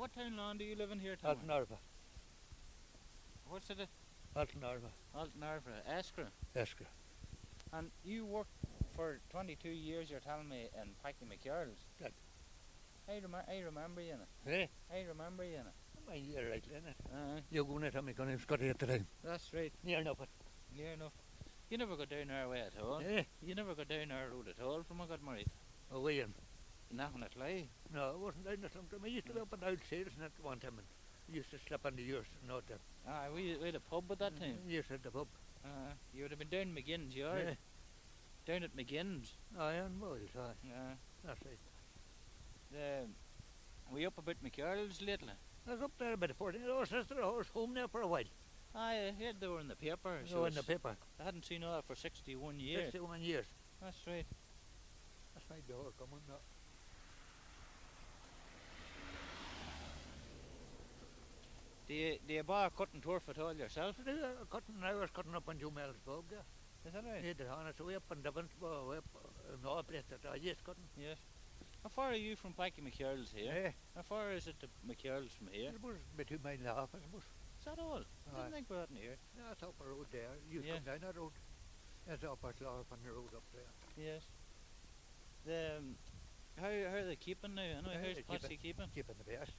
What town land do you live in here, Tom? Altanarva. What's it? Altanarva. Altanarva, Eskra. Eskra. And you worked for 22 years, you're telling me, in Packing McCarroll's. That. I remember you in it. Eh? I remember you in it. You're right, Lennon. You're going to tell me going to Scotty at the time. That's right. Near enough. Near enough. You never got down our way at all. Eh? You never got down our road at all from I got married. Oh, Ian. Nothing at lie. No, it wasn't down there sometime. I used to be up and downstairs and at one time and used to sleep on the years and all that. We had a pub at that time. Yes, at the pub. You would have been down McGinn's yard. Yeah. Down at McGinn's. Aye, and Moyles, aye. That's right. Were you up about McCarroll's lately? I was up there about 14 hours. I was home there for a while. I heard they were in the paper. So in the paper. I hadn't seen all that for 61 years. 61 years. That's right. That's my door coming now. Do you buy a cutting turf at all yourself? I was cutting up on Joe Mel's bog there. Is that right? Yeah, the honest way up in Devon, way up in all place that I just cutting. Yes. How far are you from Packing McCarroll's here? Yeah. How far is it to McCarroll's from here? It was about 2 miles and a half, I suppose. Is that all? I didn't think we were out in here. Yeah, it's up a road there. You come down that road. There's the upper floor up on the road up there. Yes. How are they keeping now? I know how's Patsy keeping? Keeping the best.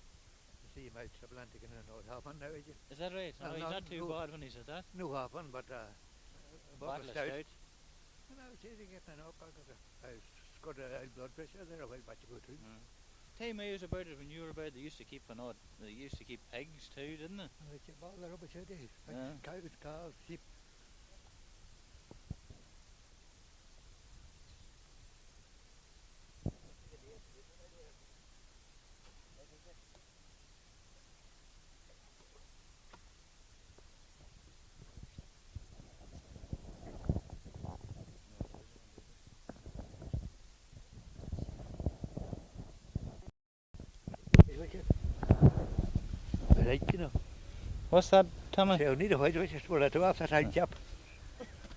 You see him out Atlantic and an old half-one now, is he? Is that right? No, he's not too bad when he's at that. No half-one, but bottle of stout. And I was getting an up. I've got a high blood pressure there a while back to go to. Tell me about it when you were about. They used to keep they used to keep pigs too, didn't they? They keep all the rubbish out there. Cows, calves, sheep. Right, you know. What's that, Tommy? So need a white witch for that off that high chap.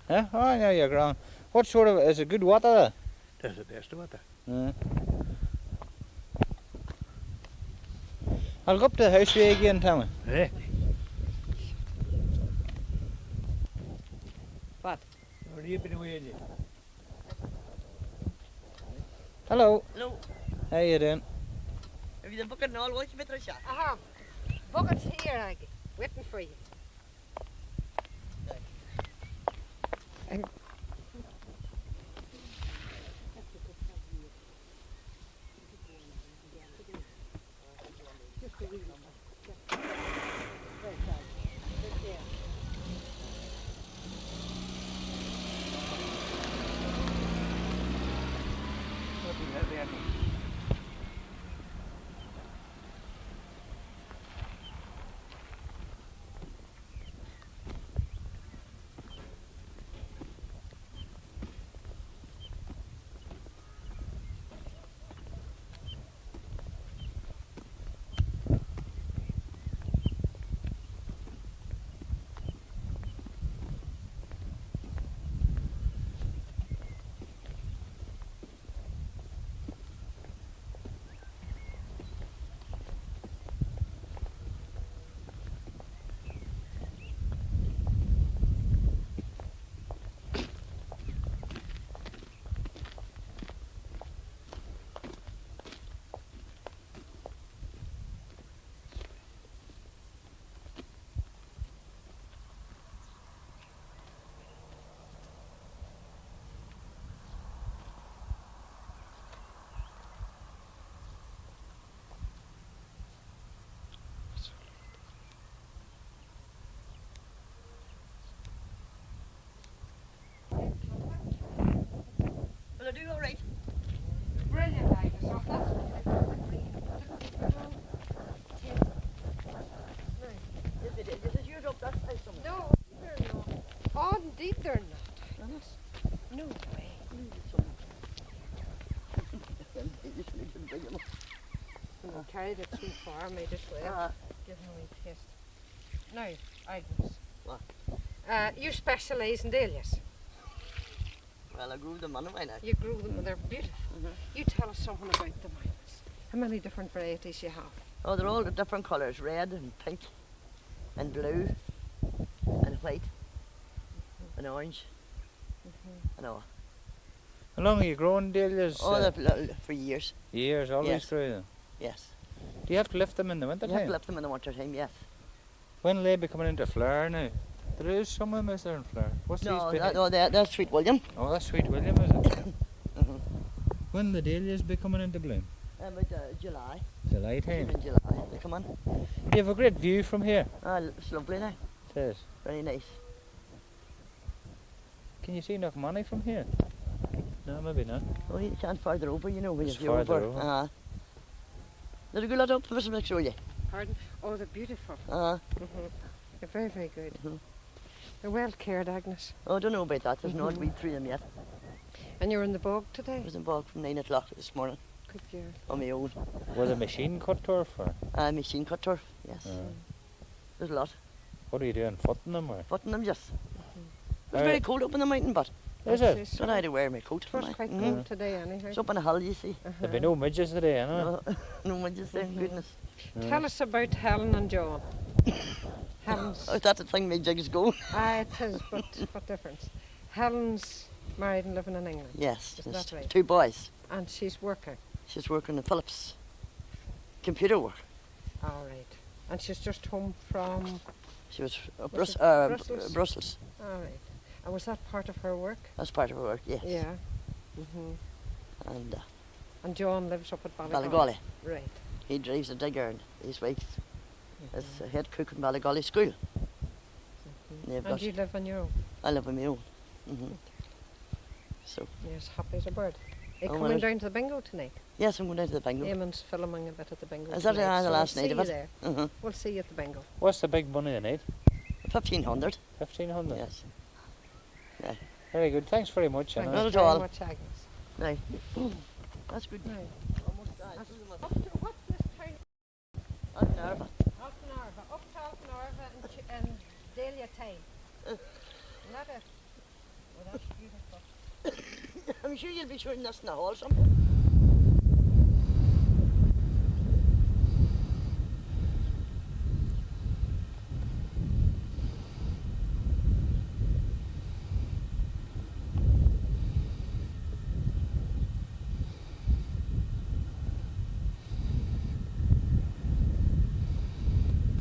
Huh? Oh, yeah, you're ground. What sort of, is it good water? That's the best water. I'll go up to the house way again, Tommy. Eh? What? What are you been away? Hello. Hello. How you doing? Have you the bucket and all? What's your better shot? I have. Bucket's here, Aggie. Waiting for you. Will I do all right? Brilliant, Aggie. So that's Is it yours up that side somewhere? No, they're not. Oh, indeed they're not. No way. I carried it too far, made it well. Give him a wee taste. Now, Agnes. What? You specialise in dahlias. Well, I grew them anyway now. You grew them and they're beautiful. You tell us something about them, Agnes. How many different varieties you have? Oh, they're all different colours, red and pink and blue and white and orange and all. How long are you growing dahlias? Oh, for years. Years, always Yes. through them. Yes. Do you have to lift them in the winter You have time? to lift them in the winter time, yes. When will they be coming into flower now? There is some of them, is there, in flower? What's No, these? that's Sweet William. Oh, that's Sweet William, is it? Mhm. When the dahlias be coming into bloom? About July. July time. In July they come in. You have a great view from here. It's lovely now. It is. Very nice. Can you see enough money from here? No, maybe not. Oh, you can't farther over, you know, when It's you're farther over. over. There's a good lot up for us to show you. Pardon? Oh, they're beautiful. They're very, very good. They're well cared, Agnes. Oh, I don't know about that. There's not weed through them yet. And you're in the bog I today? was in bog from 9 o'clock this morning Good girl. on my own. With a machine cut turf or? Machine cut turf, yes. There's a lot. What are you doing? Footing them or? Footing them just. It was very cold up in the mountain, but Is it? so I had to wear my coat. It was quite cold today anyhow. It's up on a hill, you see. There'll be no midges today, anyway. No, no windows there, goodness. Tell us about Helen and John. Helen's... Oh, that's the thing my jigs go. It is, but what difference? Helen's married and living in England. Yes, Isn't there's that right? 2 boys. And she's working. She's working in Phillips. Computer work. All right. And she's just home from... She was Brussels? Brussels. All right. And was that part of her work? That's part of her work, yes. Yeah. And John lives up at Ballygolly. Ballygolly. Right. He drives a digger and his wife is a head cook in Ballygolly School. And you live on your own? I live on my own. So. You're as happy as a bird. Are you Oh, coming down to the bingo tonight? Yes, I'm going down to the bingo. Eamon's filming a bit at the bingo Is that tonight, the so last we'll night of see it? you there. We'll see you at the bingo. What's the big money tonight? 1,500. 1,500? Yes. Very good. Thanks very much. Thanks Anna. Not at very all. much, Agnes. No. That's good. No. Almost died. What's this town? Up in Arva. Alknarva. Up to Alknarva and Dahlia Town. Isn't that it? Well, that's beautiful. I'm sure you'll be showing this in the hall sometime.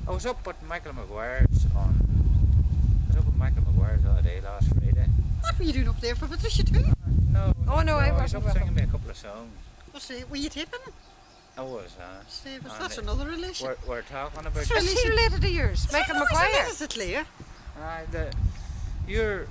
I was up at Michael Maguire's the other day, last Friday. What were you doing up there for Patricia too? No. Oh, no, I was wasn't up with singing me a couple of songs. Were you taping? I was, See, was And that's another relation. We're talking about... It's Is he related to yours? Michael Maguire? Is it Leah? Your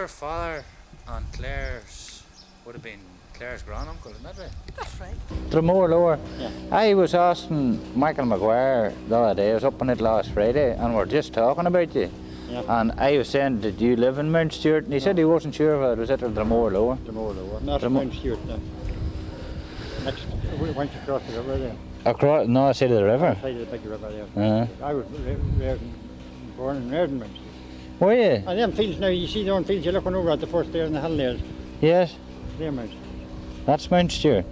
father and Claire's would have been Claire's granduncle, isn't that right? That's right. Dromore Lower. Yeah. I was asking Michael Maguire the other day, I was up on it last Friday, and we're just talking about you. Yeah. And I was saying, did you live in Mount Stewart? And he said he wasn't sure whether it was it or Dromore Lower. Dromore Lower. Not Mount Stewart now. Next, we went across the river there. Across, no, I said of the river. Side of the big river there. I was born and reared in Mount Stewart. Were you? And them fields now, you see the one fields you're looking over at the first there in the hill there. Yes. They're Mount Stewart. That's Mount Stewart.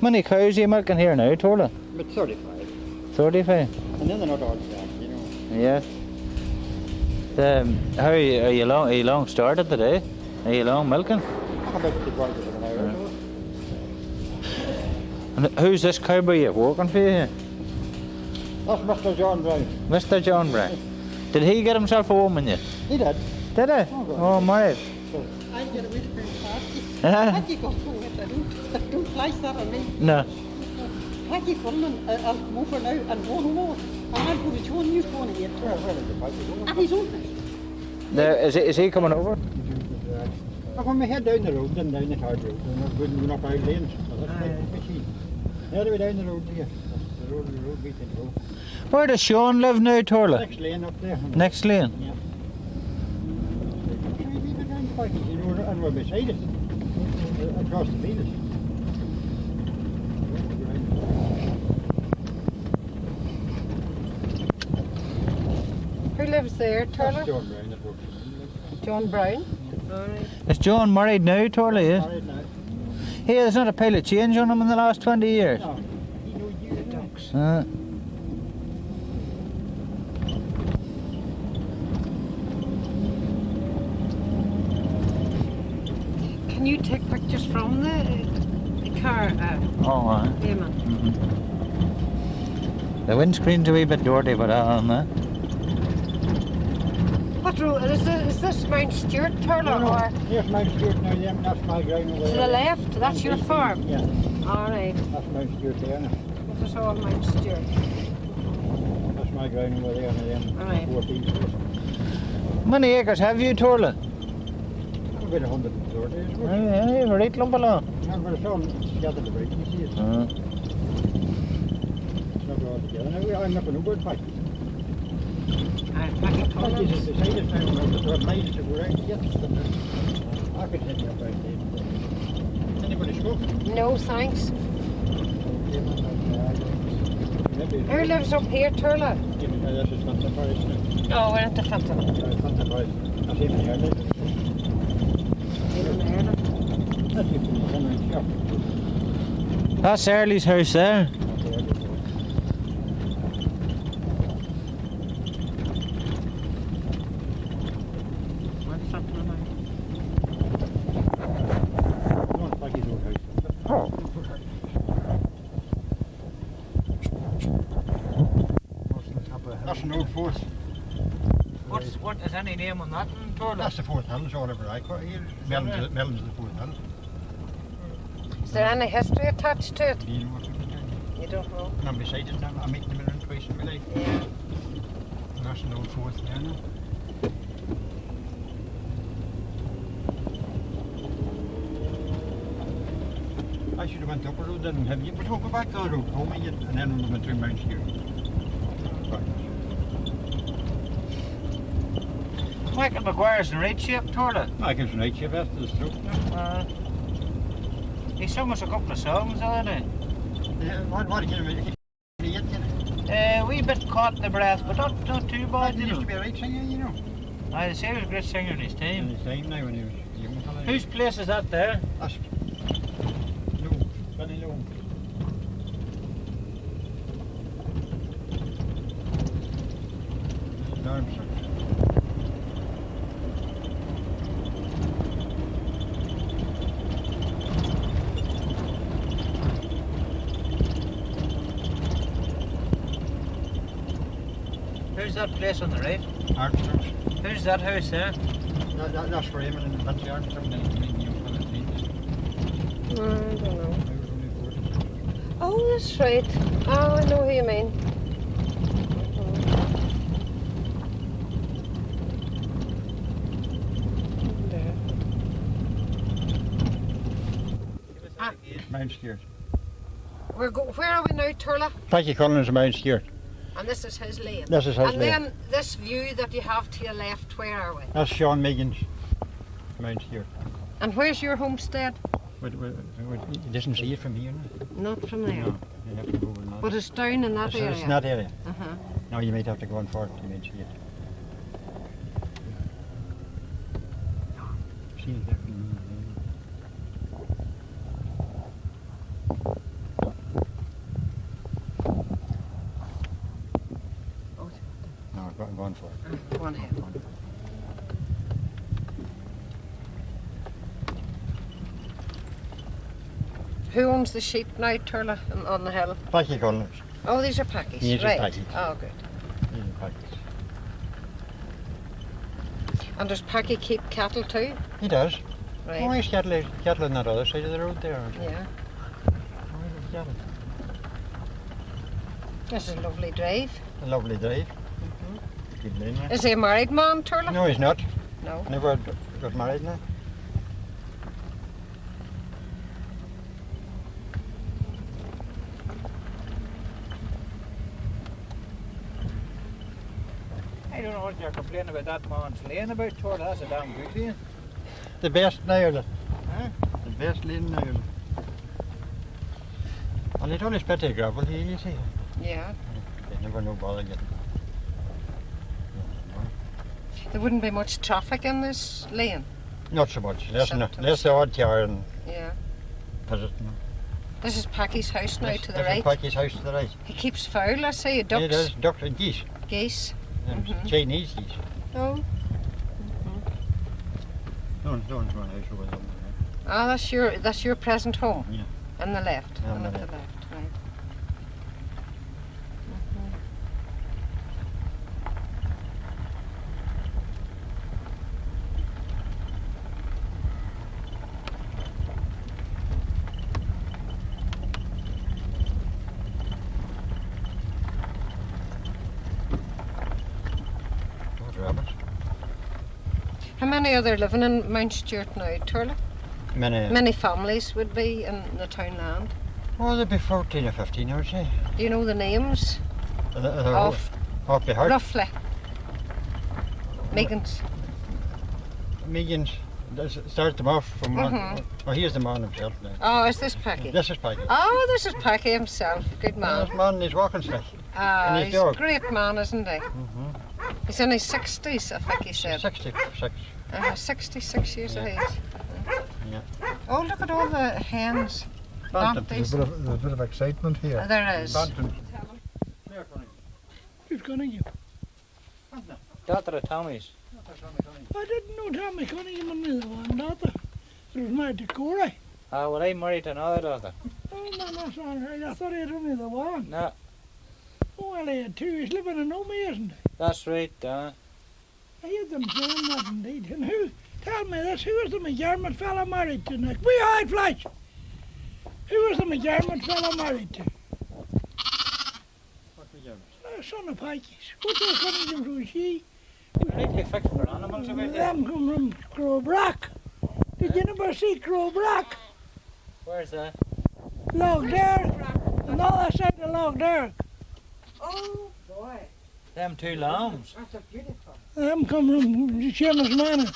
How many cows are you milking here now, Torla? But 35. 35? And then they're not all back, you know. Yes. How are you long started today? Are you long milking? How about the quarter of an hour? And who's this cowboy you're working for you here? That's Mr. John Brown. Mr. John Brown. Did he get himself a woman yet? He did. Did he? Oh, married. I get away from party. Uh-huh. Had you got home with I don't place that on me. No. Had you come and I'll come over now and one more. And I'll put a John News going here. And he's open. Is he coming over? When we head down the road, then down the hard road, we're not out lanes. So that's like the machine. Head way down the road here. That's the road we can go. Where does Sean live now, Torla? Next lane up there. Next lane? Yeah. We went down the bike, you know, and we're beside it. Across the fields. Who lives there, That's Turner? John Brown that works. John Brown. All right. Is John married now, Torla? Yes. Married now. Hey, there's not a pile of change on him in the last 20 years. No, Can you take pictures from the car? Oh, aye. Yeah, man. The windscreen's a wee bit dirty, but What road is this Mount Stewart, Turlough? No, Or here's Mount Stewart now, that's my ground over to there. the left? That's your farm? Yeah, All right. that's Mount Stewart there now. This is all Mount Stewart. That's my ground over there and then Aye. 14. How many acres have you, Turlough? About 130, isn't it? Aye, a right lump along. Yeah, but it's all scattered about, you see it. It's not all together. Now, I'm not going to go back. Packy Like Collins. you just decided now, there are miles to go around to get to them. I could send you up right there. Anybody smoke? No, thanks. Who lives up here, Turlough? This is Fanta Forest now. Oh, we're at the Fanta. Fanta Forest. That's even here. That's even the Henry shop. That's Early's house there. What's up, No, it's like his old house. That's an old fort. What is any name on that, Turlough? That's the Fort Hills, or whatever I call it here. Melton's the Fort Hills. Is there any history attached to it? Do you know what people do? You don't know? And I'm beside it now. I make them around twice in my life. Yeah. And that's an old fort there now. I should have went up a road then and have you, but we'll go back the road home again, and then we went through Mount Stewart. Michael Maguire's in right shape, Turlough. Michael's right, you've asked us through. He sung us a couple of songs already. What can you Wee bit caught in the breath, but not too bad, He you used to know. be a right singer, you know. I'd say he was a great singer in his In time. his time now when he was a young fella. Whose place is that there? That's no, Benny Lowe. Armstrong. Who's that place on the right? Armstrong's. Who's that house there? That's for him and Nancy Armstrong. Then he came young fella things. I don't know. I was only 40. Oh, that's right. Oh, I know who you mean. Mount Stewart. Where are we now, Turlough? Packy Collins and Mount Stewart. And this is his lane. This is his And lane. then this view that you have to your left, where are we? That's Sean Megan's Mount Stewart. And where's your homestead? You doesn't see it from here. No? Not from there. No, you have to go over and But it's down in that it's, area. it's in that area. Uh-huh. Now you might have to go on for it to see it. See it there from here. No, go on for it. Go on ahead. Who owns the sheep now, Turlough, on the hill? Packy Collins. Oh, these are packies. These are right. packies. Oh, good. These are Packies. And does Packy keep cattle too? He does. Right. Oh, he's cattle on that other side of the road there. Yeah. Oh, he's cattle. This is a lovely drive. A lovely drive. Good lane there. Is he a married man, Turlough? No, he's not. No. Never got married now. I don't know what you're complaining about that man's lane about, Turlough. That's a damn good lane. The best now, the Huh? best lane now. And it's only spit of gravel here, you see. Yeah. They never no bother getting. There wouldn't be much traffic in this lane. Not so much. Less Sometimes. the odd car and Yeah. visit. This is Packy's house now to the This right. is Packy's house to the right. He keeps fowl, I see, Yeah, ducks, it is. Ducks and geese. geese. And Chinese geese. Oh, Don't run house over them. ah, that's your present home. Yeah. On the left. On On the the left. left, right. Those rabbits. How many are there living in Mount Stewart now, Turley? Many families would be in the townland. Oh, there'd be 14 or 15, I would say. Do you know the names Off the heart. roughly? Megan's. Millions. Start them off from one. Mhm. Oh, here's the man himself now. Oh, is this Packy? This is Packy. Oh, this is Packy himself. Good man. This man is walking stick. Ah, and his he's a dog. great man, isn't he? Mm-hmm. He's in his 60s, I think he said. 66. 66 years of age. Yeah. Oh, look at all the hens. Bantam. There's There's a bit of excitement here. There is. Bantam. Who's calling you? Daughter of Tommy's. I didn't know Tommy Cunningham knew one daughter. It was married to Corey. Ah, well, I married another daughter. Oh man, that's all right. I thought he had only the one. No, Oh well, he had two. He's living in Omi, isn't he? that's right, I heard them saying that indeed. And who? Tell me this. Who was the McDermott fella married to? Nick? We hide flash. Who was the McDermott fella married to? Son of Pikey's. What's the Cunningham from she? Right, they fixed for animals about here. Them come from Crowbrack. Did you never see Crowbrack? Where's that? Lough Derg. And all that side of Lough Derg. Oh, boy. Them two lambs. That's a beautiful. Them come from Seamus Manor.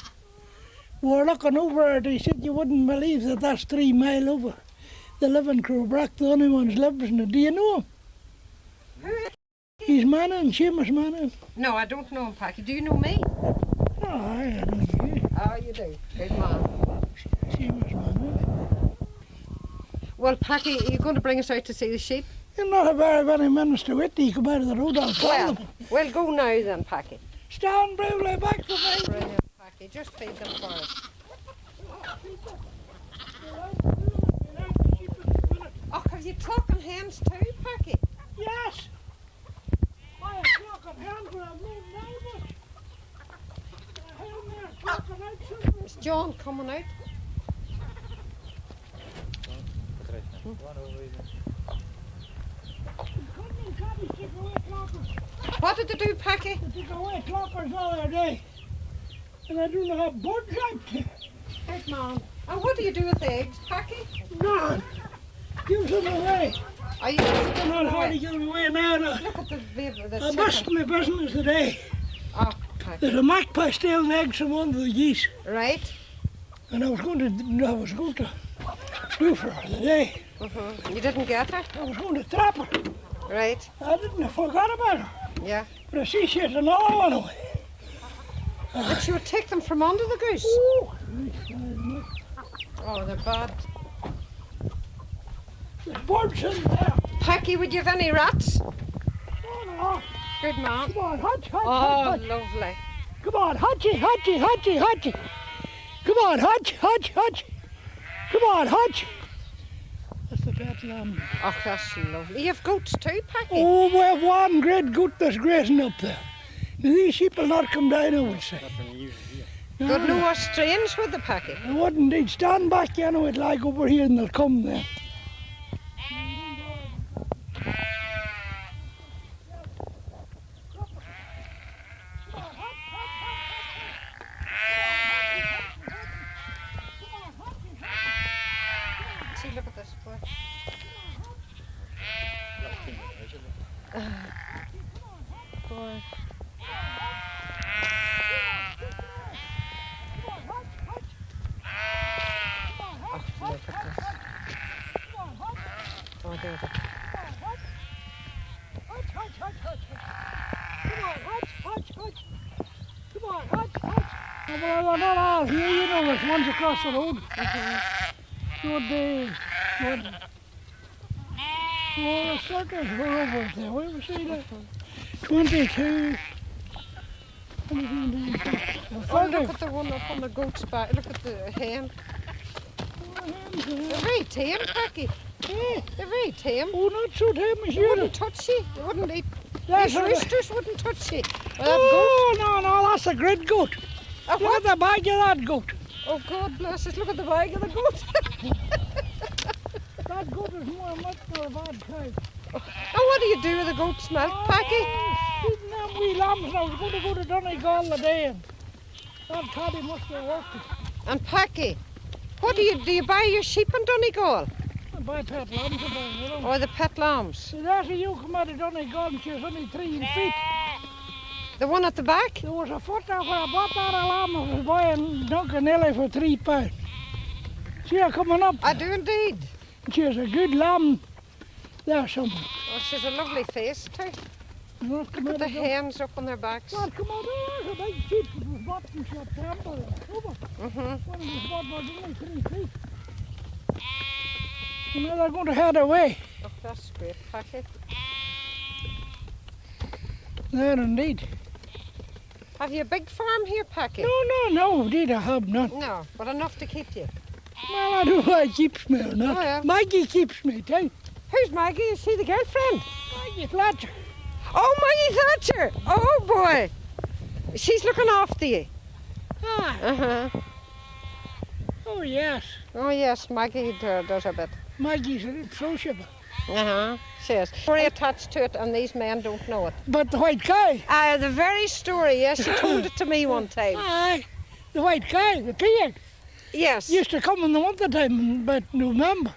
We were looking over it. He said you wouldn't believe that that's 3 miles over. They live in Crowbrack. The only ones lives in it. Do you know him? He's Manor, Seamus Manor. No, I don't know him, Packy. Do you know me? Oh, I don't know. Oh, you do. Good man. Seamus Manor. Well, Packy, are you going to bring us out to see the sheep? You're not a very many minutes to it. You come out of the road, I'll call Well, them. we'll go now then, Packy. Stand bravely back for me. Brilliant, Packy. Just feed them for us. Oh, have you talking hens too, Packy? Yes. I am talking hands with a blue neighbour. Is John coming out? What did they do, Packy? They took away clockers all their day. And I don't know how birds like to. Good man. And what do you do with the eggs, Packy? None. Give them away. Are you I'm not hard to give them away now. Look at the baby, the I missed chicken. my business today. Oh, Packy. There's a magpie stealing eggs from one of the geese. Right. And I was going to do for her today. You didn't get her? I was going to trap her. Right. I didn't. I forgot about her. Yeah. But I see she has another one away. But you would take them from under the goose. Ooh. Oh, they're bad. There's birds in there. Packy, would you have any rats? Oh, no. Good man. Come on, hutch, hutch, Oh, hutch. lovely. Come on, hutchy, hutchy, hutchy, hutchy. Come on, hutch, hutch, hutch. Come on, hutch. That's the pet lamb. Oh, that's lovely. You have goats too, Packy? Oh, we have one great goat that's grazing up there. Now, these sheep will not come down, I would say. Good, no more strange with the Packy. They wouldn't. They'd stand back, you know, it like over here and they'll come then. See, look at this boy. Boy. Oh, look at this. Oh, there they Hutch, hutch, hutch, hutch. Come on, hutch, hutch, hutch. Come on, hutch, hutch. Oh, well, they're not all here, you know, there's ones across the road. Good day. Good. Oh, the circus were over there. We ever see that? 22. Oh, look at the one up on the goat's back. Look at the hen. They're very tame, Packy. Eh? They're very tame. Oh, not so tame as They you. wouldn't touch you. They wouldn't eat. That's These a- roosters wouldn't touch you. Well, Oh, no, that's a great goat. that goat. Look at the bag of that goat. Oh, God bless us. Look at the bag of the goat. That goat is more much than a bad cow. And what do you do with the goat's milk, Packy? Feeding them wee lambs. I was going to go to Donegal today and that caddy must have worked it. And Packy, what do you buy your sheep in Donegal? I buy pet lambs about, you know. Or the pet lambs? See, that's you come out of Donegal and she was only 3 feet. The one at the back? There was a foot there where I bought that lamb. I was buying Duncanelli for £3. See her coming up. I do indeed. She has a good lamb there somewhere. Oh, she's a lovely face too. Not come Put out the of Dun- hens up on their backs. Not come out there. There's a big sheep that was bought in September. October. Mhm. When it was bought was only 3 feet. And now they're going to head away. Oh, that's great, Packy. There indeed. Have you a big farm here, Packy? No, indeed I have not. No, but enough to keep you. Well, I do why keeps me or not. Oh, yeah. Maggie keeps me too. Who's Maggie? Is she the girlfriend? Maggie Fletcher. Oh, Maggie Thatcher! Oh boy! She's looking after you. Ah, Uh-huh. oh yes. Oh yes, Maggie does a bit. Maggie's a little sociable. Uh-huh. She is. Very attached to it and these men don't know it. But the white cow. The very story, yes, she told it to me one time. Aye, the white cow, the pig, Yes. used to come in the winter time in about November.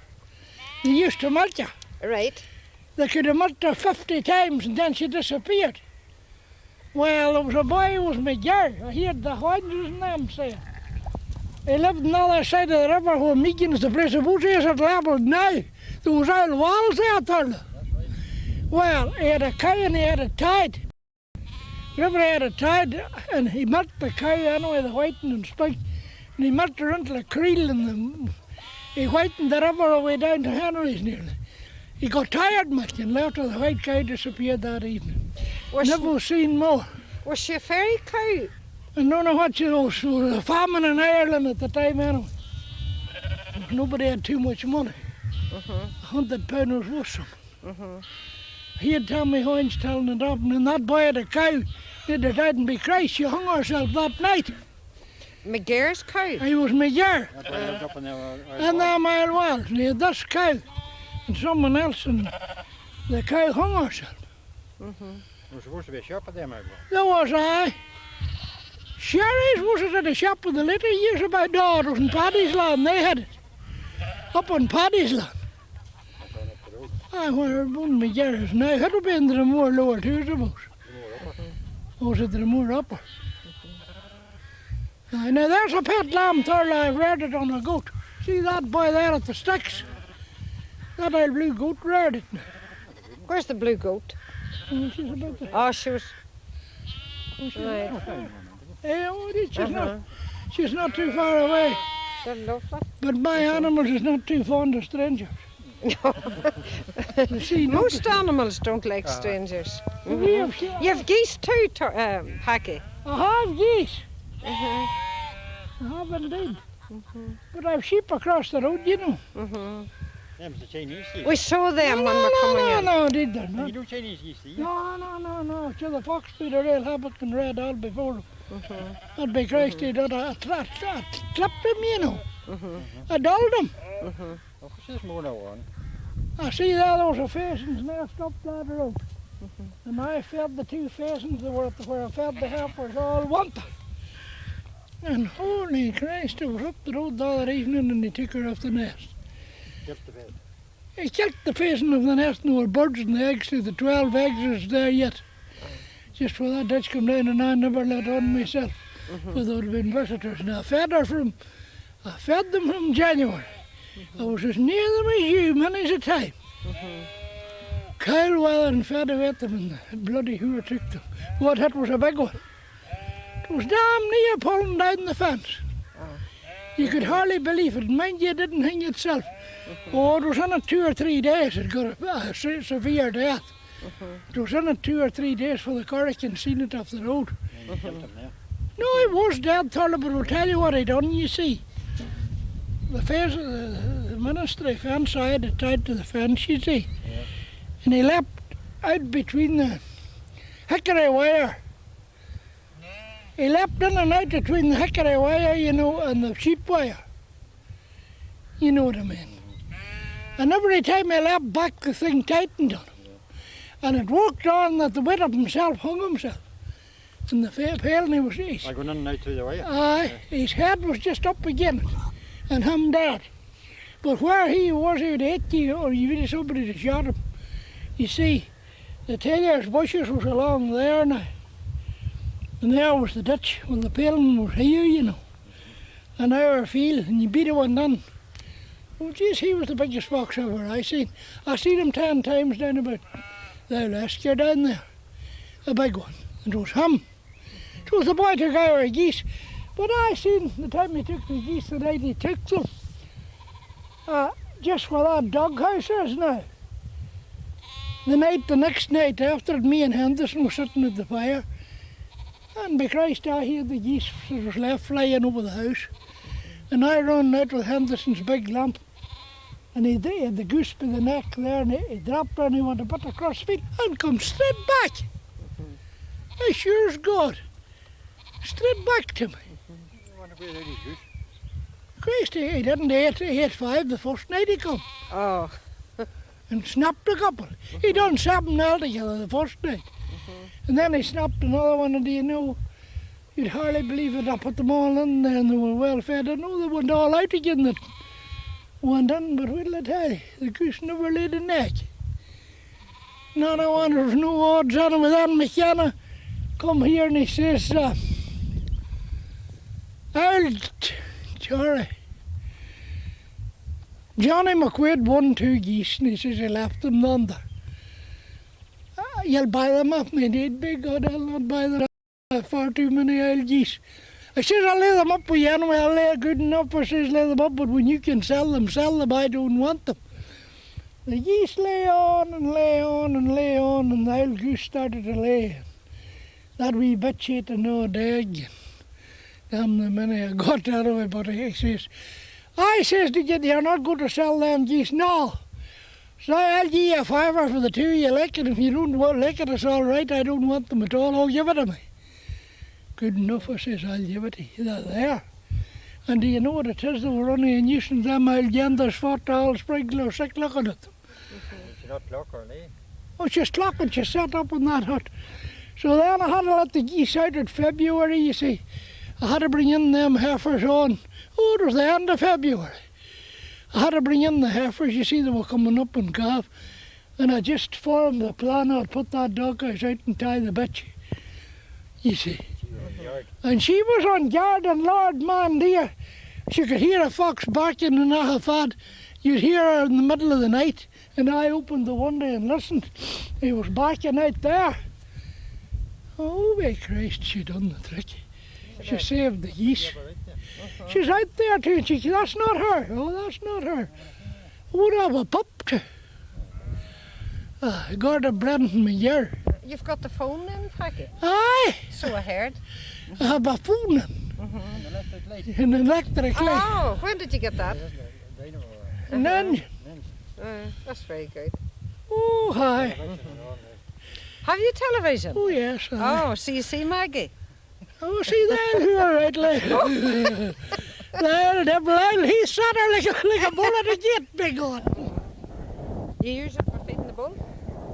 They used to milk her. Right. They could have milked her 50 times and then she disappeared. Well, there was a boy who was my girl. I heard the Hodges and them say. He lived on the other side of the river where Meakin's the place of is at level now. There was old walls there, Turle. Well, he had a cow and he had a tide. River had a tide and he milked the cow anyway, the whiting and spike. And he milked her into the creel and he whitened the river away down to Henry's nearly. He got tired milking and left her. The white cow disappeared that evening. Never seen more. Was she a fairy cow? I don't know what she was. There was a famine in Ireland at the time anyway. Nobody had too much money. £100 was worth some. He had tell me Hines telling it up, and that boy had a cow. It didn't be Christ. She hung herself that night. McGear's cow? He was my year. That's why I was up in there. And that mile was. And he had this cow and someone else, and the cow hung herself. There was supposed to be a shop at them, There was I. Sherry's was it at the shop with the little years about daughters in Paddy's Land. They had it. Up on Paddy's Land. I where one of my years now. It would be in the more lower too, I suppose. Or was it the more upper? Aye, now there's a pet lamb, Thurl. I've reared it on a goat. See that boy there at the sticks? That old blue goat reared it. Where's the blue goat? Oh, she's about the... Oh, she was... Oh, she's Right. She's not too far away. They're lovely. But my animals is not too fond of strangers. You see, Most animals don't like strangers. we have, You have geese too, Packy. I have geese. I have indeed. But I've sheep across the road, you know. Them's the Chinese geese. We saw them when we're coming in. No, did they not? You do Chinese geese, do you? No. Till the fox be the real habit and red all before them. That'd be Christ, I clapped them, you know. I dulled them. Oh, she's more than one. I see there was a pheasant's nest up that road. And I fed the 2 pheasants that were at where I fed the heifers all winter. And holy Christ, I was up the road the other evening and he took her off the nest. Kept the bed. He kicked the pheasant off the nest and there were birds and the eggs through the 12 eggs is there yet. Just for that ditch come down and I never let on myself. For there would have been visitors. And I fed them from January. I was as near them as you, many's a time. Kyle well and fed away at them and the bloody who took them. What that was a big one. It was damn near pulling down the fence. You could hardly believe it. Mind you, it didn't hang itself. Oh, it was on it 2 or 3 days. It got a severe death. It was on it 2 or 3 days for the hurricane seen it off the road. And you killed him now. No, I was dead, Thurlow, but I'll tell you what I done, you see. The face of the ministry fence, I had it tied to the fence, you see. Yeah. And he leapt out between the hickory wire. He leapt in and out between the hickory wire, you know, and the sheep wire. You know what I mean. And every time he leapt back, the thing tightened on him. And it worked on that the weight of himself hung himself. And the pale, and he was I go in and out through the wire. Aye, his head was just up again and him dead. But where he was, he would hit you, or you would have somebody to shot him. You see, the tailor's bushes was along there now. And there was the ditch. Well, the paling was here, you know. An hour field, and you beat it one done. Oh, geez, he was the biggest fox ever I seen. I seen him 10 times down about the Eskra down there. A big one. It was him. It was the boy took our geese. But I seen the time he took the geese, the night he took them. Just where that doghouse is now. The next night after, me and Henderson were sitting at the fire. And by Christ, I heard the geese that was left flying over the house. And I run out with Henderson's big lamp. And he had the goose by the neck there, and he dropped her and he went to put across the field and come straight back. I sure as God. Straight back to me. Christ, he didn't ate 5 the first night he come. Oh. And snapped a couple. He done 7 altogether the first night. And then he snapped another one, and you know, you'd hardly believe it. I put them all in there and they were well fed. I know they went all out again that went in, but what'll I tell you? The goose never laid an egg. Not a one, there was no odds on him. Then McKenna come here and he says, Johnny McQuaid won 2 geese, and he says he left them under. You'll buy them off me, indeed, big God, I'll not buy them. Far too many old geese. I says I'll lay them up with you anyway, I'll lay good enough. I says lay them up, but when you can sell them, I don't want them. The geese lay on and lay on and lay on, and the old goose started to lay. That wee bitch ate another egg. Damn the minute I got that away, but I says, to you, you're not going to sell them geese. No. So I'll give you a $5 for the 2 you like it. If you don't like it, it's all right. I don't want them at all. Oh, give it to me. Good enough, I says, I'll give it to you. They're there. And do you know what it is? They were only a nuisance. Them old genders fought the whole sprinkler sick looking at them. She not clock or lay. Oh, she's clocking. She sat up in that hut. So then I had to let the geese out in February, you see. I had to bring in them heifers on. Oh, it was the end of February. I had to bring in the heifers, you see, they were coming up in calf. And I just formed the plan, I'd put that doghouse out and tie the bitch, you see. And she was on guard, and Lord, man dear, she could hear a fox barking in a fad. You'd hear her in the middle of the night, and I opened the window and listened. He was barking out there. Oh, by Christ, she done the trick. She saved the geese. She's out there too, and she said, that's not her. Oh, that's not her. Would have a pup to. I got a brand in my ear. You've got the phone in, Peggy? Aye. So I heard. I have a phone in. An electric light. Oh, when did you get that? An engine. That's very good. Oh, hi. Have you television? Oh, yes. Aye. Oh, so you see Maggie? Oh, see there, you are right, like. The devil, he sat her like a bull at a gate, big one. You use it for feeding the bull?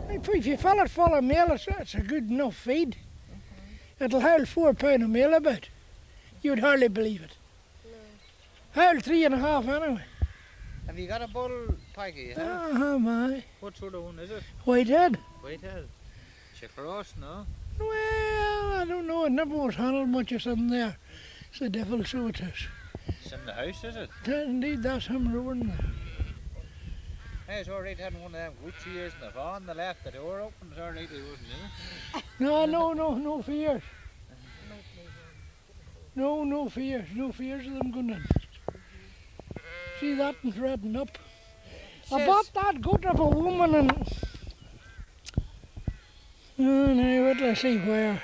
If you fill it full of meal, it's a good enough feed. It'll hold £4 of meal about. You'd hardly believe it. Hold 3.5 anyway. Have you got a bull, Peggy? My. What sort of one is it? Whitehead. Whitehead. Check for us, no? Well, I don't know. It never was handled much as in there. It's the devil, so it is. It's in the house, is it? Indeed, that's him ruining there. Hey, it's alright having one of them Gucci years in the van. They left the door open. It's alright, they wasn't in it. No fears. No fears. No fears of them going in. See that one's redden up. I Says- bought that goat of a woman and... Oh, now, what do I see where?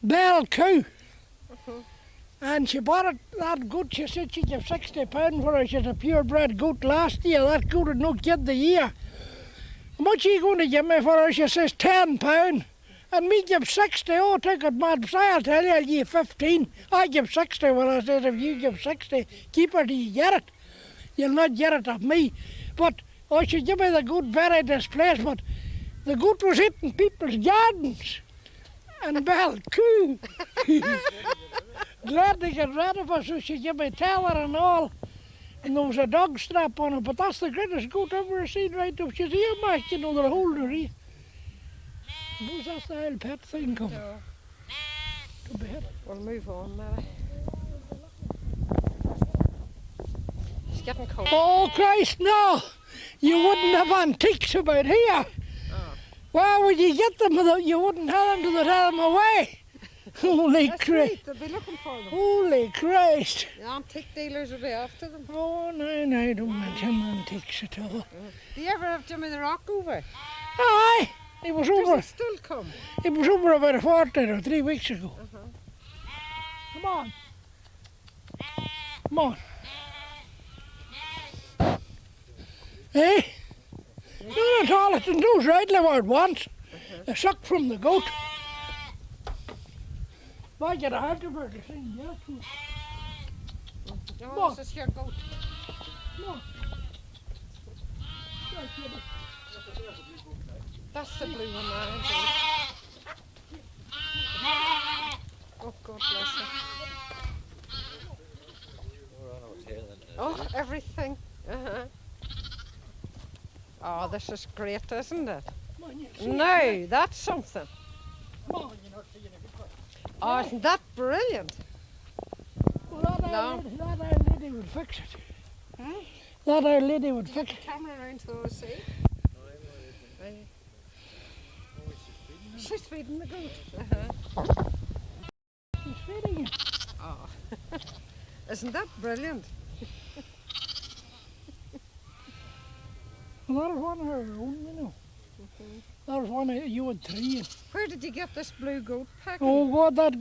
Bell Cow. And she bought it, that goat, she said she gave £60 for it. She's a purebred goat last year. That goat had no kid the year. How much are you going to give me for her? She says £10. And me give 60. Oh, take it, mad. So I'll tell you, I'll give you 15. I give 60. Well, I said, if you give 60, keep her till you get it. You'll not get it of me. But I should give me the goat very displaced. But the goat was hitting people's gardens. And Bell Cow. Glad to get rid of her, so she gave me teller and all. And there was a dog strap on her, but that's the greatest goat I've ever seen right up. She's here, Mac, you know, they're holding her here. Suppose that's the old pet thing coming. No. To be hit. We'll move on, Mary. It's getting cold. Oh, Christ, no! You wouldn't have antiques about here. Why would you get them? You wouldn't have them till they had them away. Holy That's Christ. right, they'll be looking for them. Holy Christ. The antique dealers will be after them. Oh, no, don't mention antiques at all. Do you ever have Jimmy the Rock over? Aye, he was Does over. he still come? He was over about a fortnight or 3 weeks ago. Come on. Come on. Eh? Not at all. It's in those right where it wants. A suck from the goat. If I get a heart of her to sing, yeah, too. Oh, this is your goat. Come on. There, kiddo. That's the blue one there, isn't it? Oh, God bless her. Oh, everything. Oh, this is great, isn't it? Come on, you see No, it, that's something. Come on, you're not seeing it. Oh, isn't that brilliant? Well, that No. old lady would fix it. Huh? That old lady would Get fix the it. camera around so we'll see. She's feeding the goat. She's feeding it. Oh, isn't that brilliant? Well, that was one of her own, you know. That was one of you and three. Where did you get this blue goat pack? Oh God, that's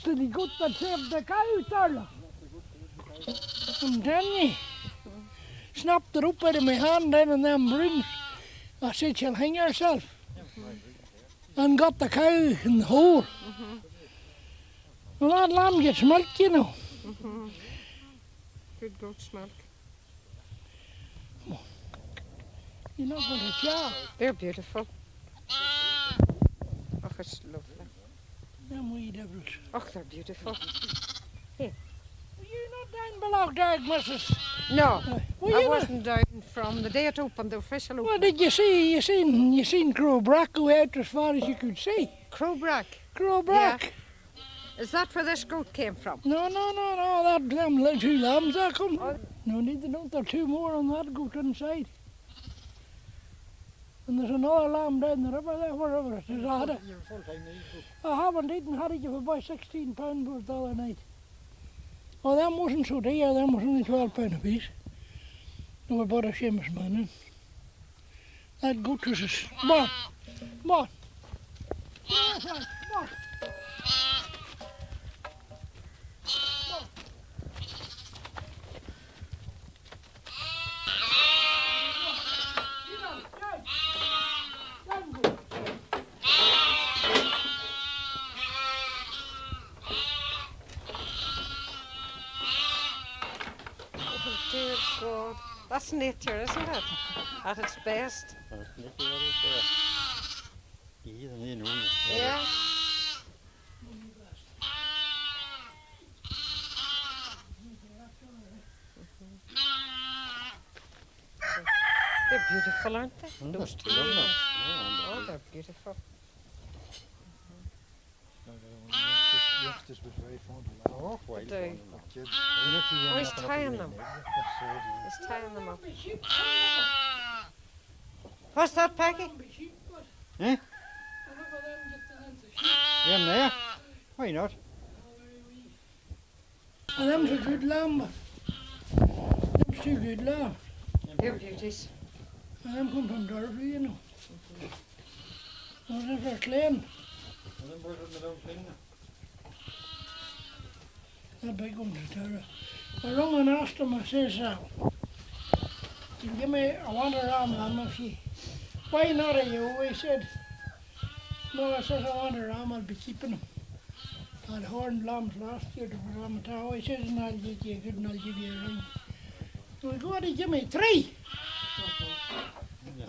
the goat that saved the cow, Tarla. I'm telling you. Snapped her up out of my hand then and them brooms. I said she'll hang herself. And got the cow in the hole. Well, that lamb gets milk, you know. Good goat's milk. You're not going to chow. They're beautiful. Oh, it's lovely. Them wee devils. Oh, they're beautiful. Were you not down below there, missus? No, Were I you not? wasn't down from the day it opened, the official What opening. did you see? You seen Crowbrack go out as far as you could see. Crowbrack. Crowbrack. Is that where this goat came from? No. That them two lambs that come. No need to know there are two more on that goat inside. And there's another lamb down the river there, wherever it is. I haven't eaten, had to give about £16 worth the other night. Oh, them wasn't so dear, them was only £12 a piece. They were about a Seamus man. That goat was a... Come on. Come on. Come on. Oh, dear God. That's nature, isn't it? At its best. Yeah. They're beautiful, aren't they? Those two. Oh, they're beautiful. They do. Oh, he's tying them. He's tying them up. What's that, Peggy? Eh? Them there? Why not? And them's a good lamb. two good lambs. They're beauties. I'm come from Derby, you know. Those are clean. That big one's a terror. I rung and asked him, I says, you give me a wonder ram lamb if you. Why not a you? He said, no, I says, I want a ram, I'll be keeping them. I had horned lambs last year to put on the tower. He says, and I'll get you a good and I'll give you a ring. So I go, he give me 3.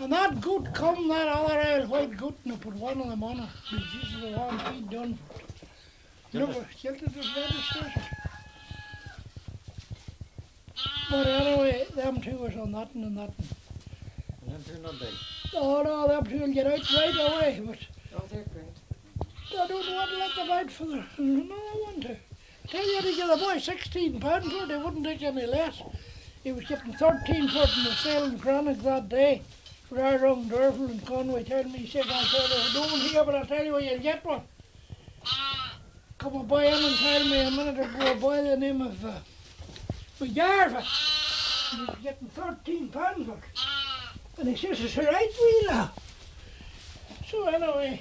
And that goat come, that other old white goat, and I put one of them on her. This is the one feed done. Never kilted as red as this. But anyway, them two was on nothing and nothing. And them two not big. Oh no, them two will get out right away, but Oh, they're great. I don't want to let them out for the another one to. Tell you to give the boy £16 for it, they wouldn't take any less. He was getting 13 for it in the sale in Chronic that day. For our young Durfell and Conway telling me, he said, I said, I don't here, but I'll tell you where you'll get one. Come a boy in and tell me a minute ago, a boy the name of Jarva. He was getting £13 for it. And he says, it's a right wheeler. So anyway,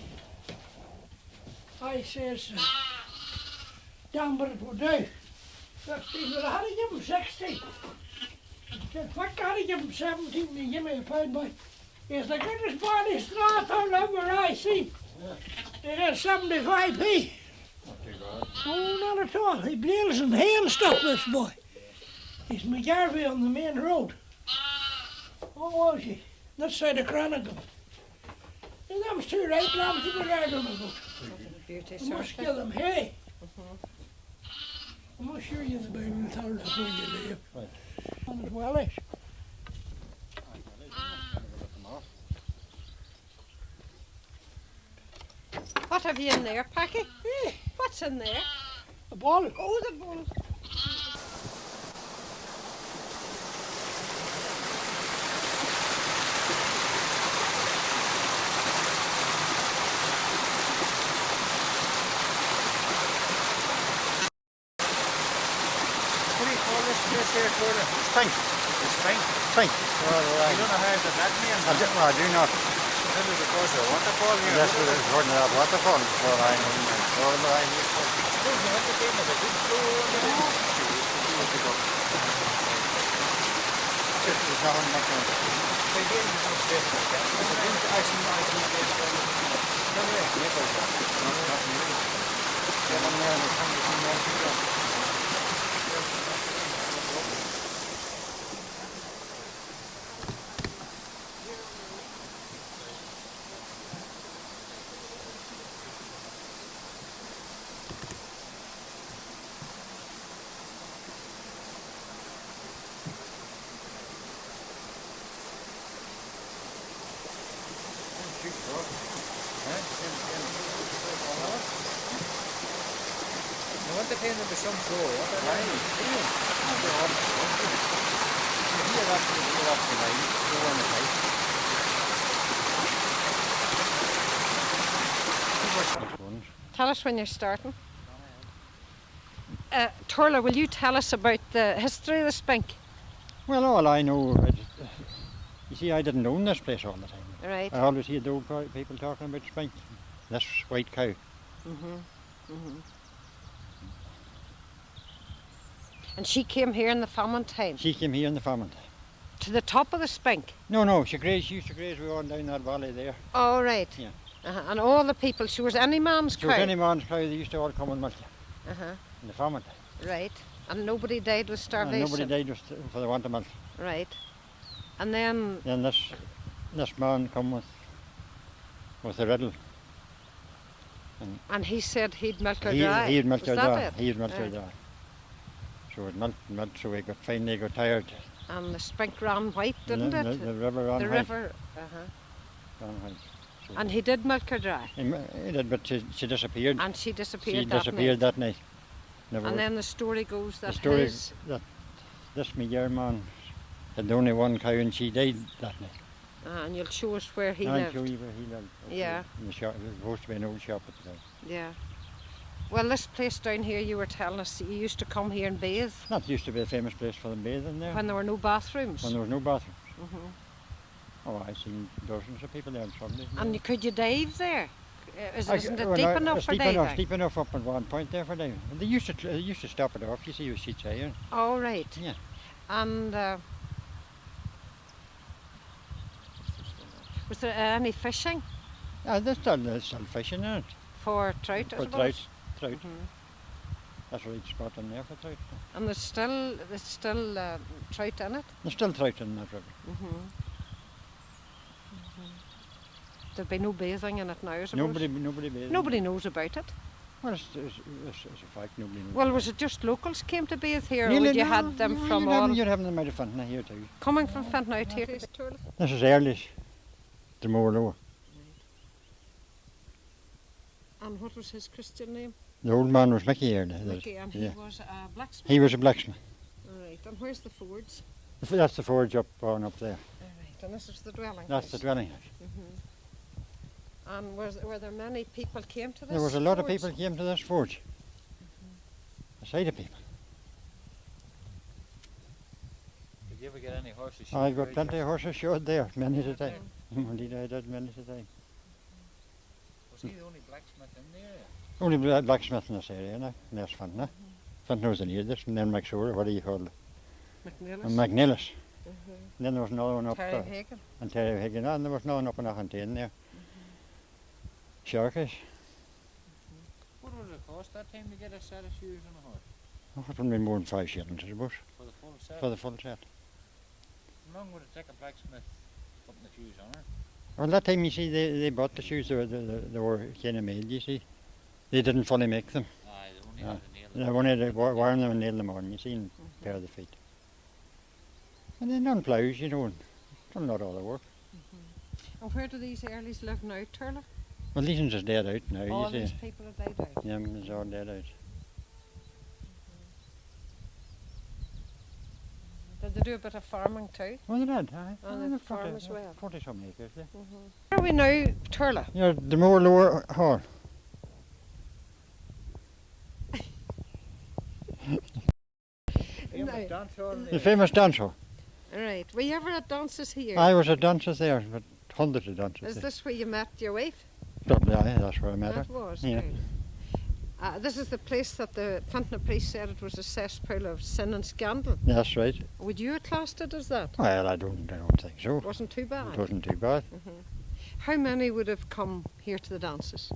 I says, damn, but it would do. 15, but I had to give him 60. He said, fuck, I had to give him 17 and he gave me a pound, boy. He's the greatest body straw I've ever I see. It has 75p. Not too bad. Oh, not at all. He blails and hay and stuff, this boy. He's McGarvey on the main road. Oh, was he? That side of Chronicle. And them's 2 right lambs to regard on the boat. Beauties, I must aren't they? give them hay. I must show you the baby third before you leave. Right. And as well as. What have you in there, Packy? What's in there? A ball. Oh, the bull. What do you call this place here, Florida? Spink. It's Spink. Spink. Well, you don't know how to that name. I do not. This is of course a waterfall here. Yes, it is running out waterfall. Well, I know. All the line here. There's the entertainment, a big flow under there. There's nothing much on it. They did in some space like that. But I didn't actually know it's place down there. No way. Never done. Not really. Come on there, there's something more to do. I want to pay them some flow. What are they? Here up the line. Go on the side. Tell us when you're starting. Turla, will you tell us about the history of the Spink? Well, all I know, you see, I didn't own this place all the time. Right. I always hear the old people talking about Spink. This white cow. And she came here in the famine time. She came here in the famine time. To the top of the Spink. No, she used to graze way on down that valley there. Oh, right. Yeah. And all the people, she was any man's She cow. was any man's cow, they used to all come and milk her Uh-huh. in the famine time. Right. And nobody died with And starvation. nobody died just for the want of milk. Right. And then, Then this man come with a riddle. and he said he'd milk her dry. He'd milk Was her that dry. it? He'd milk her Right. dry. So it milked, so he finally got tired. And the Spink ran white, didn't the, it? The river ran The white. river. Uh-huh. Ran white. So And he did milk her dry. he did, but she disappeared. And she disappeared She that disappeared night. that night. Never And then the story goes the that story his... that this my year man had only one cow and she died that night. and you'll show us where he I'll lived. show you where he lived. Yeah. In the shop. It was supposed to be an old shop at the time. Yeah. Well, this place down here, you were telling us you used to come here and bathe That used to be a famous place for the bathing there. when there were no bathrooms. When there was no bathrooms. Mhm. Oh, I've seen dozens of people there on Sunday. And could you dive there? Isn't it Well, deep no, enough it's for deep diving? enough, deep enough up at one point there for diving. They used to stop it off, you see, with sheets iron. Oh, right. Yeah. And was there any fishing Yeah, there's still fishing in it. for trout, I For suppose? trout. Mhm. That's a right spot in there for trout. And there's still trout in it? There's still trout in that river. Mm-hmm. There'd be no bathing in it now, I suppose? Nobody bathes. Nobody knows about it. Well, it's a fact, nobody knows. Well, was it just locals came to bathe here, or Really, would you no, had them no, from you'd have all... them- You'd have them out of Fenton here too. Coming from Fenton out here? This is Earlish, the more lower. And what was his Christian name? The old man was Mickey Early. Mickey, and he yeah. was a blacksmith? He was a blacksmith. All right, and where's the forge? That's the forge up there. All right, and this is the dwelling That's the house. dwelling house. And were there many people came to this There was a lot of forge? people came to this forge. A sight of people. Did you ever get any horses? I got plenty of horses shod there, many at a time. Indeed, I did many at a time. Was he the only blacksmith in the area? Only blacksmith in this area now, and there's Fenton. Fenton was the nearest, and then McSore, what do you call it? McNeilis? And McNeilis. And then there was another one up Terry there. Hagan. And Terry Hagan, and there was another one up in Achantine there. Sharkish. What would it cost that time to get a set of shoes and a horse? Oh, it wouldn't be more than 5 shillings, I suppose, For the full set? for the full set. How long would it take a blacksmith putting the shoes on her? Well, that time, you see, they bought the shoes, they were kind of made, you see. They didn't fully make them. Aye, they only Yeah. had to nail them. They wanted to wire them and nail them on, you see, and pair the feet. And then on ploughs, you know, and done not all the work. And where do these earlies live now, Turlough? Well, these ones is dead out now, All you see. these people have died out. Yeah, it's all dead out. Did they do a bit of farming too? Well, they did, aye. And the farm as well. 40 some acres there. Where are we now, Turlough? You know, the more lower hall. Famous dance hall in The famous dance hall. Right. Were you ever at dances here? I was at dances there, but hundreds of dances Is there. this where you met your wife? Probably, aye, that's where I met her. That was. Yeah. Good. This is the place that the Fenton priest said it was a cesspool of sin and scandal. That's right. Would you have classed it as that? Well, I don't think so. It wasn't too bad. It wasn't too bad. How many would have come here to the dances?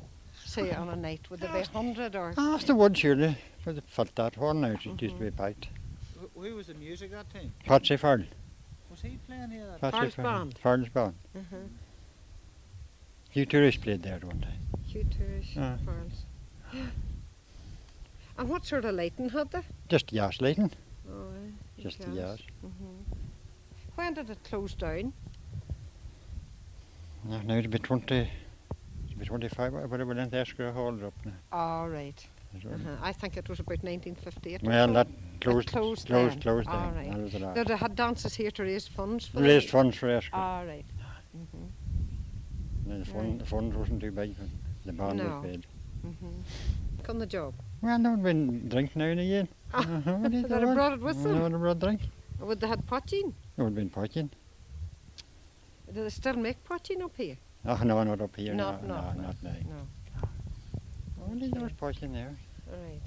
Say on a night, would there be 100 or? Ah, the wood surely. For the felt that horn out, it used to be packed. Who was the music that time? Patsy Farrell. Was he playing here that Patsy Farrell's Farrell. band. Farrell's band. Few tourists played there at one time. Hugh Tourish, Ah. Farrell's. And what sort of lighting had they? Just gas lighting. Oh, Just the gas. When did it close down? Now it'll be 20, it'll be 25, whatever length Eskra Hall up now. All right. Is what- I think it was about 1958. or Well, so. that closed, closed closed, then. closed All down. right. That was the last. They had dances here to raise funds for Raised the... funds for Eskra. All right. And the funds wasn't too big when the band No. was paid. Come the job. Well, they would been drink now and again. What did They'd have brought it with They them. would have brought drink. Would they had poteen? It would have been parking. Do they still make poteen up here? Oh, no, not up here. Not no, now. not now. No. Only there was parking there. All right.